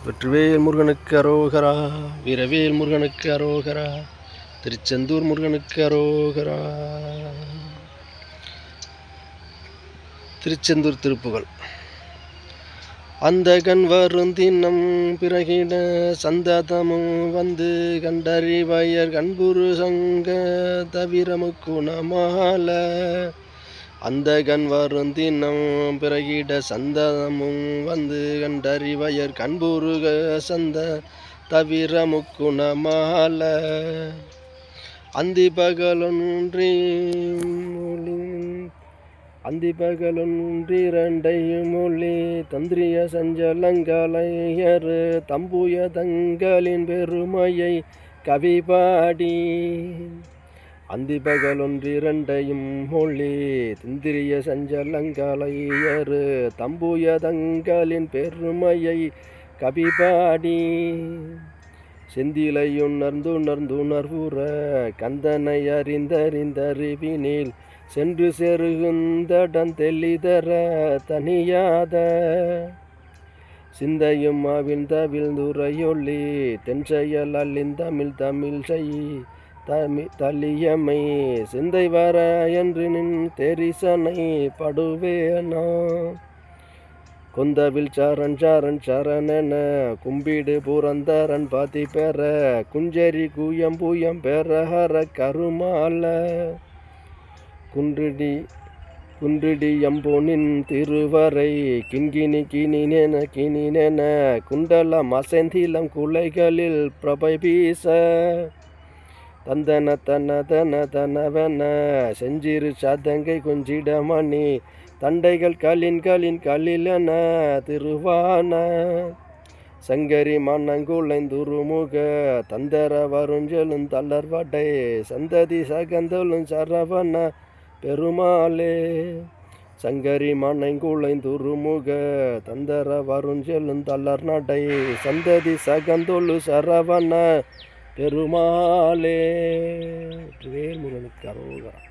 வெற்றிவேல் முருகனுக்கு அரோகரா, வீரவேல் முருகனுக்கு அரோகரா, திருச்செந்தூர் முருகனுக்கு அரோகரா. திருச்செந்தூர் திருப்புகழ். அந்த கண் வருந்தினம் பிறகிட சந்ததமும் வந்து கண்டறிவயர் கண்புரு சங்க தவிரமுக்குணமால. அந்த கண் வருந்தினம் பிறகிட சந்ததமும் வந்து கண்டறிவயர் கண்புருக சந்த தவிரமுக்குணமால. அந்தி பகலொன்றிரண்டையும் மொழி தந்திரிய சஞ்சலங்களையர் தம்புய தங்களின் பெருமையை கவிபாடி. அந்தி பகலொன்றிரண்டையும் மொழி தந்திரிய சஞ்சலங்களையர் தம்புய தங்களின் பெருமையை கவிபாடி. செந்திலையுணர்ந்துணர்ந்துணர்வுற கந்தனை அறிந்தறிந்தறிவினில் சென்று செருகுந்தடன் தெளிதர தனியாத. சிந்தையும் அவிழ்ந்தவிழ்ந்துரையொள்ளி தென்செயல் அள்ளிந்தமிழ் தமிழ் செய் தலியமை சிந்தை வர என்று நின் தெரிசனை படுவேனா. கொந்தவில் சரண் சரண் சரணென கும்பிடு புரந்தரன் பாதி பெற குஞ்சரி குயம்புயம் பெற ஹர கருமால. குன்றிடி எம்பொனின் திருவரை கிண்கிணி கிணினென குண்டலம் அசைந்திலம் குலைகளில் பிரபை பீச. தந்தன தனவென செஞ்சிறு சாதங்கை கொஞ்சிடமணி தண்டைகள் களிலென திருவான. சங்கரி மன்னங்குளைந்துருமுக தந்தர வருஞ்செலும் தளர்வடை சந்ததி சகந்தலும் சரவண பெருமாளே. சங்கரி மன்னங்குளைந்துருமுக தந்தர வருஞ்செலும் தளர் நடை சந்ததி சகந்தொழு சரவண பெருமாளே. வேல் முருகனுக்கு அரோகரா.